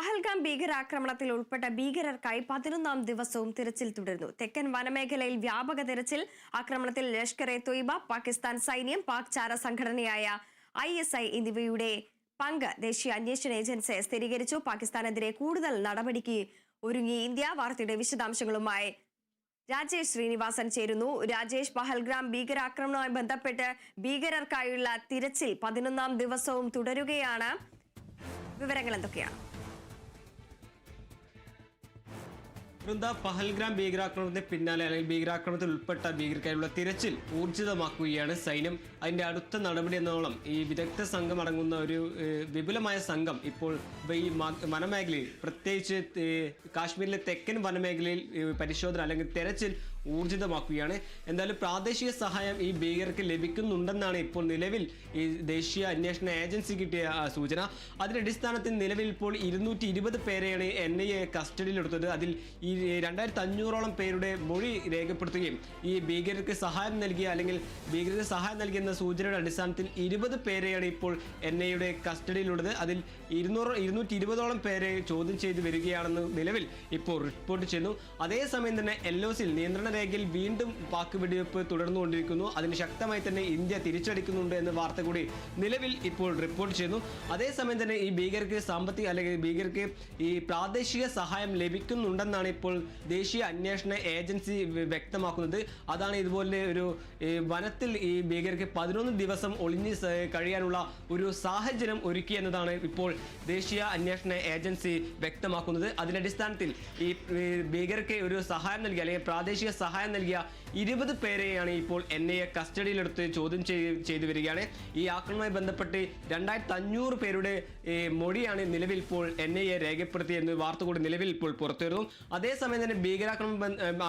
പഹൽഗാം ഭീകരാക്രമണത്തിൽ ഉൾപ്പെട്ട ഭീകരർക്കായി 11ാം ദിവസവും തിരച്ചിൽ തുടരുന്നു. തെക്കൻ വനമേഖലയിൽ വ്യാപക തിരച്ചിൽ. ആക്രമണത്തിൽ ലഷ്കർ-ഇ-തൊയ്ബ, പാകിസ്ഥാൻ സൈന്യം, പാക് ചാര സംഘടനയായ ISI എന്നിവയുടെ പങ്ക് ദേശീയ അന്വേഷണ ഏജൻസി സ്ഥിരീകരിച്ചു. പാകിസ്ഥാനെതിരെ കൂടുതൽ നടപടിക്ക് ഒരുങ്ങി ഇന്ത്യ. വാർത്തയുടെ വിശദാംശങ്ങളുമായി രാജേഷ് ശ്രീനിവാസൻ ചേരുന്നു. രാജേഷ്, പഹൽഗാം ഭീകരാക്രമണവുമായി ബന്ധപ്പെട്ട് ഭീകരർക്കായുള്ള തിരച്ചിൽ 11ാം ദിവസവും തുടരുകയാണ്. വിവരങ്ങൾ എന്തൊക്കെയാണ്? പഹൽഗാം ഭീകരാക്രമണത്തിന് പിന്നാലെ അല്ലെങ്കിൽ ഭീകരാക്രമണത്തിൽ ഉൾപ്പെട്ട ഭീകരർക്കായുള്ള തിരച്ചിൽ ഊർജിതമാക്കുകയാണ് സൈന്യം. അതിന്റെ അടുത്ത നടപടി എന്നോളം ഈ വിദഗ്ധ സംഘം അടങ്ങുന്ന ഒരു വിപുലമായ സംഘം ഇപ്പോൾ ഈ വനമേഖലയിൽ, പ്രത്യേകിച്ച് കാശ്മീരിലെ തെക്കൻ വനമേഖലയിൽ പരിശോധന അല്ലെങ്കിൽ തെരച്ചിൽ ഊർജിതമാക്കുകയാണ്. എന്തായാലും പ്രാദേശിക സഹായം ഈ ഭീകരർക്ക് ലഭിക്കുന്നുണ്ടെന്നാണ് ഇപ്പോൾ നിലവിൽ ഈ ദേശീയ അന്വേഷണ ഏജൻസി കിട്ടിയ സൂചന. അതിന്റെ അടിസ്ഥാനത്തിൽ നിലവിൽ ഇപ്പോൾ 220 പേരെയാണ് NIA കസ്റ്റഡിയിലെടുത്തത്. അതിൽ ഈ 2500ഓളം പേരുടെ മൊഴി രേഖപ്പെടുത്തുകയും ഈ ഭീകരർക്ക് സഹായം നൽകിയ അല്ലെങ്കിൽ ഭീകരർക്ക് സഹായം നൽകിയെന്ന സൂചനയുടെ അടിസ്ഥാനത്തിൽ 20 പേരെയാണ് ഇപ്പോൾ NIAയുടെ കസ്റ്റഡിയിലുള്ളത്. അതിൽ 220ഓളം പേരെ ചോദ്യം ചെയ്ത് വരികയാണെന്ന് നിലവിൽ ഇപ്പോൾ റിപ്പോർട്ട് ചെയ്യുന്നു. അതേസമയം തന്നെ LOCയിൽ നിയന്ത്രണ രേഖയിൽ വീണ്ടും പാക് വെടിവെപ്പ് തുടർന്നുകൊണ്ടിരിക്കുന്നു. അതിന് ശക്തമായി തന്നെ ഇന്ത്യ തിരിച്ചടിക്കുന്നുണ്ട് എന്ന വാർത്ത കൂടി നിലവിൽ ഇപ്പോൾ റിപ്പോർട്ട് ചെയ്യുന്നു. അതേസമയം തന്നെ ഈ ഭീകരർക്ക് സാമ്പത്തിക അല്ലെങ്കിൽ ഭീകരർക്ക് ഈ പ്രാദേശിക സഹായം ലഭിക്കുന്നുണ്ടെന്നാണ് ഇപ്പോൾ ദേശീയ അന്വേഷണ ഏജൻസി വ്യക്തമാക്കുന്നത്. അതാണ് ഇതുപോലെ ഒരു വനത്തിൽ ഈ ഭീകരർക്ക് 11 ദിവസം ഒളിഞ്ഞ് കഴിയാനുള്ള ഒരു സാഹചര്യം ഒരുക്കി എന്നതാണ് ഇപ്പോൾ ദേശീയ അന്വേഷണ ഏജൻസി വ്യക്തമാക്കുന്നത്. അതിന്റെ അടിസ്ഥാനത്തിൽ ഈ ഭീകരർക്ക് ഒരു സഹായം നൽകിയ അല്ലെങ്കിൽ പ്രാദേശിക സഹായം നൽകിയ 20 പേരെയാണ് ഇപ്പോൾ NIA കസ്റ്റഡിയിലെടുത്ത് ചോദ്യം ചെയ്തു വരികയാണ്. ഈ ആക്രമണവുമായി ബന്ധപ്പെട്ട് 2500 പേരുടെ മൊഴിയാണ് നിലവിൽ ഇപ്പോൾ NIA രേഖപ്പെടുത്തിയെന്ന് വാർത്ത കൂടി നിലവിൽ ഇപ്പോൾ പുറത്തുവരുന്നു. അതേസമയം തന്നെ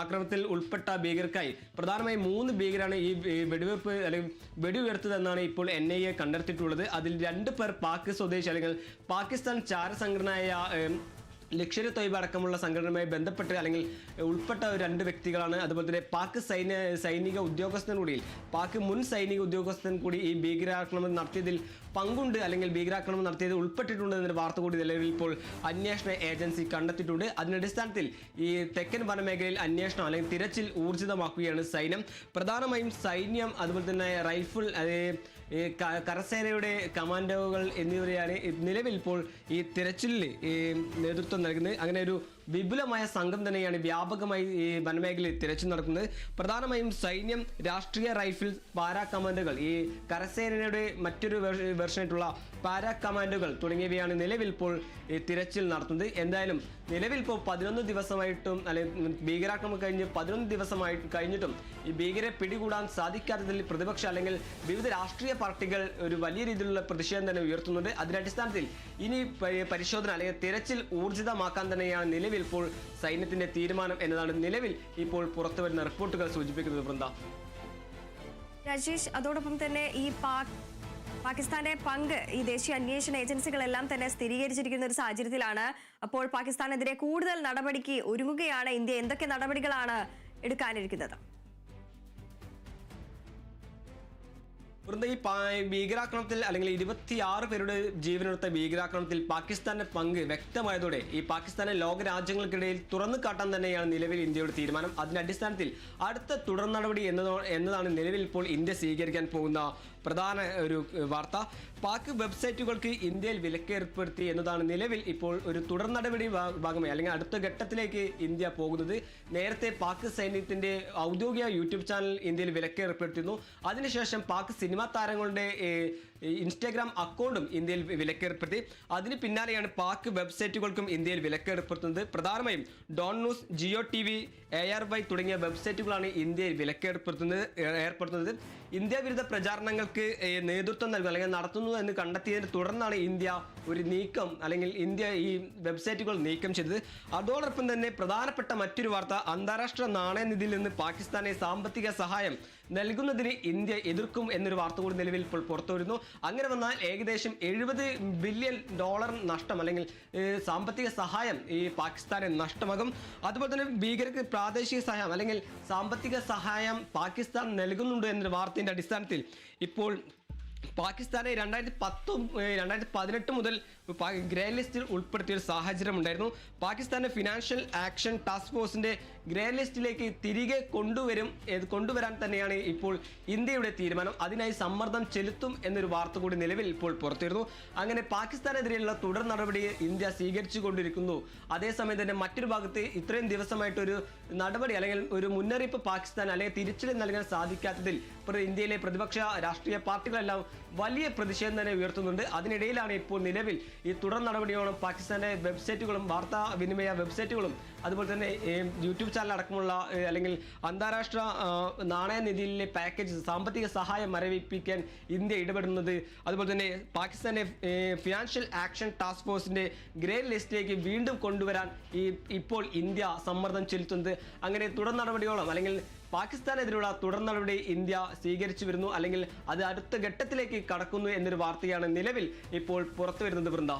ആക്രമണത്തിൽ ഉൾപ്പെട്ട ഭീകരർക്കായി പ്രധാനമായും 3 ഭീകരാണ് ഈ വെടിവെപ്പ് അല്ലെങ്കിൽ വെടിയുയർത്തതെന്നാണ് ഇപ്പോൾ NIA കണ്ടെത്തിയിട്ടുള്ളത്. അതിൽ 2 പേർ പാക് സ്വദേശി അല്ലെങ്കിൽ പാകിസ്ഥാൻ ചാര സംഘടനയായ ലഷ്കർ-ഇ-തൊയ്ബ അടക്കമുള്ള സംഘടനയുമായി ബന്ധപ്പെട്ട് അല്ലെങ്കിൽ ഉൾപ്പെട്ട 2 വ്യക്തികളാണ്. അതുപോലെ തന്നെ പാക് സൈനിക ഉദ്യോഗസ്ഥൻ കൂടി, പാക് മുൻ സൈനിക ഉദ്യോഗസ്ഥൻ കൂടി ഈ ഭീകരാക്രമണം നടത്തിയതിൽ പങ്കുണ്ട് അല്ലെങ്കിൽ ഭീകരാക്രമണം നടത്തിയത് ഉൾപ്പെട്ടിട്ടുണ്ട് എന്നൊരു വാർത്ത കൂടി നിലവിൽ ഇപ്പോൾ അന്വേഷണ ഏജൻസി കണ്ടെത്തിയിട്ടുണ്ട്. അതിനടിസ്ഥാനത്തിൽ ഈ തെക്കൻ വനമേഖലയിൽ അന്വേഷണം അല്ലെങ്കിൽ തിരച്ചിൽ ഊർജിതമാക്കുകയാണ് സൈന്യം. പ്രധാനമായും സൈന്യം, അതുപോലെ തന്നെ റൈഫിൾ, കരസേനയുടെ കമാൻഡോകൾ എന്നിവരെയാണ് നിലവിൽ ഇപ്പോൾ ഈ തിരച്ചിലിൽ നേതൃത്വം നൽകുന്നത്. അങ്ങനെ ഒരു വിപുലമായ സംഘം തന്നെയാണ് വ്യാപകമായി ഈ വനമേഖലയിൽ തിരച്ചിൽ നടക്കുന്നത്. പ്രധാനമായും സൈന്യം, രാഷ്ട്രീയ റൈഫിൾ, പാരാ കമാൻഡോകൾ, ഈ കരസേനയുടെ മറ്റൊരു വെർഷനായിട്ടുള്ള പാരാ കമാൻഡോകൾ തുടങ്ങിയവയാണ് നിലവിൽ ഇപ്പോൾ ഈ തിരച്ചിൽ നടത്തുന്നത്. എന്തായാലും നിലവിൽ ഇപ്പോൾ 11 ദിവസമായിട്ടും അല്ലെങ്കിൽ ഭീകരാക്രമണം കഴിഞ്ഞ് 11 ദിവസമായി കഴിഞ്ഞിട്ടും ഈ ഭീകരെ പിടികൂടാൻ സാധിക്കാത്തതിൽ പ്രതിപക്ഷ അല്ലെങ്കിൽ വിവിധ രാഷ്ട്രീയ പാർട്ടികൾ ഒരു വലിയ രീതിയിലുള്ള പ്രതിഷേധം തന്നെ ഉയർത്തുന്നുണ്ട്. അതിന്റെ അടിസ്ഥാനത്തിൽ ഇനി പരിശോധന അല്ലെങ്കിൽ തിരച്ചിൽ ഊർജിതമാക്കാൻ തന്നെയാണ് നിലവിൽ ഇപ്പോൾ സൈന്യത്തിന്റെ തീരുമാനം എന്നതാണ് നിലവിൽ ഇപ്പോൾ പുറത്തുവരുന്ന റിപ്പോർട്ടുകൾ സൂചിപ്പിക്കുന്നത്. വൃന്ദ, രാജേഷ്, അതോടൊപ്പം തന്നെ ഈ പാകിസ്ഥാന്റെ പങ്ക് ഈ ദേശീയ അന്വേഷണ ഏജൻസികളെല്ലാം തന്നെ സ്ഥിരീകരിച്ചിരിക്കുന്ന ഒരു സാഹചര്യത്തിലാണ്. അപ്പോൾ പാകിസ്ഥാനെതിരെ കൂടുതൽ നടപടിക്ക് ഒരുങ്ങുകയാണ് ഇന്ത്യ. എന്തൊക്കെ നടപടികളാണ് എടുക്കാനിരിക്കുന്നത്? ഈ ഭീകരാക്രമണത്തിൽ അല്ലെങ്കിൽ 26 പേരുടെ ജീവനെടുത്ത ഭീകരാക്രമണത്തിൽ പാകിസ്ഥാന്റെ പങ്ക് വ്യക്തമായതോടെ ഈ പാകിസ്ഥാനെ ലോകരാജ്യങ്ങൾക്കിടയിൽ തുറന്നു കാട്ടാൻ തന്നെയാണ് നിലവിൽ ഇന്ത്യയുടെ തീരുമാനം. അതിന്റെ അടിസ്ഥാനത്തിൽ അടുത്ത തുടർ നടപടി എന്നതാണ് നിലവിൽ ഇപ്പോൾ ഇന്ത്യ സ്വീകരിക്കാൻ പോകുന്ന പ്രധാന ഒരു വാർത്ത. പാക് വെബ്സൈറ്റുകൾക്ക് ഇന്ത്യയിൽ വിലക്ക് ഏർപ്പെടുത്തി എന്നതാണ് നിലവിൽ ഇപ്പോൾ ഒരു തുടർ നടപടി ഭാഗമായി അല്ലെങ്കിൽ അടുത്ത ഘട്ടത്തിലേക്ക് ഇന്ത്യ പോകുന്നത്. നേരത്തെ പാക് സൈന്യത്തിന്റെ ഔദ്യോഗിക YouTube ചാനൽ ഇന്ത്യയിൽ വിലക്ക് ഏർപ്പെടുത്തിയിരുന്നു. അതിനുശേഷം പാക് സിനിമാ താരങ്ങളുടെ ഇൻസ്റ്റാഗ്രാം അക്കൗണ്ടും ഇന്ത്യയിൽ വിലക്കേർപ്പെടുത്തി. അതിന് പിന്നാലെയാണ് പാക് വെബ്സൈറ്റുകൾക്കും ഇന്ത്യയിൽ വിലക്കേർപ്പെടുത്തുന്നത്. പ്രധാനമായും Dawn news, Geo TV, ARY തുടങ്ങിയ വെബ്സൈറ്റുകളാണ് ഇന്ത്യയിൽ വിലക്കേർപ്പെടുത്തുന്നത്. ഇന്ത്യ വിരുദ്ധ പ്രചാരണങ്ങൾക്ക് നേതൃത്വം നൽകുക അല്ലെങ്കിൽ നടത്തുന്നു എന്ന് കണ്ടെത്തിയതിനെ തുടർന്നാണ് ഇന്ത്യ ഒരു നീക്കം അല്ലെങ്കിൽ ഇന്ത്യ ഈ വെബ്സൈറ്റുകൾ നീക്കം ചെയ്തത്. അതോടൊപ്പം തന്നെ പ്രധാനപ്പെട്ട മറ്റൊരു വാർത്ത, അന്താരാഷ്ട്ര നാണയനിധിയിൽ നിന്ന് പാകിസ്ഥാനെ സാമ്പത്തിക സഹായം നൽകുന്നതിന് ഇന്ത്യ എതിർക്കും എന്നൊരു വാർത്ത കൂടി നിലവിൽ ഇപ്പോൾ പുറത്തു വരുന്നു. അങ്ങനെ വന്നാൽ ഏകദേശം $70 ബില്യൺ നഷ്ടം അല്ലെങ്കിൽ സാമ്പത്തിക സഹായം ഈ പാകിസ്ഥാന് നഷ്ടമാകും. അതുപോലെ തന്നെ ഭീകരർക്ക് പ്രാദേശിക സഹായം അല്ലെങ്കിൽ സാമ്പത്തിക സഹായം പാകിസ്ഥാൻ നൽകുന്നുണ്ട് എന്നൊരു വാർത്തയുടെ അടിസ്ഥാനത്തിൽ ഇപ്പോൾ പാകിസ്ഥാനെ 2018 മുതൽ ഗ്രേ ലിസ്റ്റിൽ ഉൾപ്പെടുത്തിയ ഒരു സാഹചര്യം ഉണ്ടായിരുന്നു. പാകിസ്ഥാന്റെ ഫിനാൻഷ്യൽ ആക്ഷൻ ടാസ്ക് ഫോഴ്സിന്റെ ഗ്രേ ലിസ്റ്റിലേക്ക് തിരികെ കൊണ്ടുവരാൻ തന്നെയാണ് ഇപ്പോൾ ഇന്ത്യയുടെ തീരുമാനം. അതിനായി സമ്മർദ്ദം ചെലുത്തും എന്നൊരു വാർത്ത കൂടി നിലവിൽ ഇപ്പോൾ പുറത്തുവരുന്നു. അങ്ങനെ പാകിസ്ഥാനെതിരെയുള്ള തുടർ നടപടി ഇന്ത്യ സ്വീകരിച്ചു കൊണ്ടിരിക്കുന്നു. അതേസമയം തന്നെ മറ്റൊരു ഭാഗത്ത് ഇത്രയും ദിവസമായിട്ടൊരു നടപടി അല്ലെങ്കിൽ ഒരു മുന്നറിയിപ്പ് പാകിസ്ഥാൻ അല്ലെങ്കിൽ തിരിച്ചടി നൽകാൻ സാധിക്കാത്തതിൽ ഇന്ത്യയിലെ പ്രതിപക്ഷ രാഷ്ട്രീയ പാർട്ടികളെല്ലാം വലിയ പ്രതിഷേധം തന്നെ ഉയർത്തുന്നുണ്ട്. അതിനിടയിലാണ് ഇപ്പോൾ നിലവിൽ ഈ തുടർ നടപടിയോളം പാകിസ്ഥാന്റെ വെബ്സൈറ്റുകളും വാർത്താ വിനിമയ വെബ്സൈറ്റുകളും അതുപോലെ തന്നെ യൂട്യൂബ് ചാനൽ അടക്കമുള്ള അല്ലെങ്കിൽ അന്താരാഷ്ട്ര നാണയനിധിയിലെ പാക്കേജ് സാമ്പത്തിക സഹായം മരവിപ്പിക്കാൻ ഇന്ത്യ ഇടപെടുന്നത്, അതുപോലെ തന്നെ പാകിസ്ഥാന്റെ ഫിനാൻഷ്യൽ ആക്ഷൻ ടാസ്ക് ഫോഴ്സിന്റെ ഗ്രേ ലിസ്റ്റിലേക്ക് വീണ്ടും കൊണ്ടുവരാൻ ഇപ്പോൾ ഇന്ത്യ സമ്മർദ്ദം ചെലുത്തുന്നത്. അങ്ങനെ തുടർ നടപടിയോളം അല്ലെങ്കിൽ പാകിസ്ഥാനെതിരെയുള്ള തുടർ നടപടി ഇന്ത്യ സ്വീകരിച്ചു വരുന്നു, അല്ലെങ്കിൽ അത് അടുത്ത ഘട്ടത്തിലേക്ക് കടക്കുന്നു എന്നൊരു വാർത്തയാണ് നിലവിൽ ഇപ്പോൾ പുറത്തു വരുന്നത്. വൃന്ദ.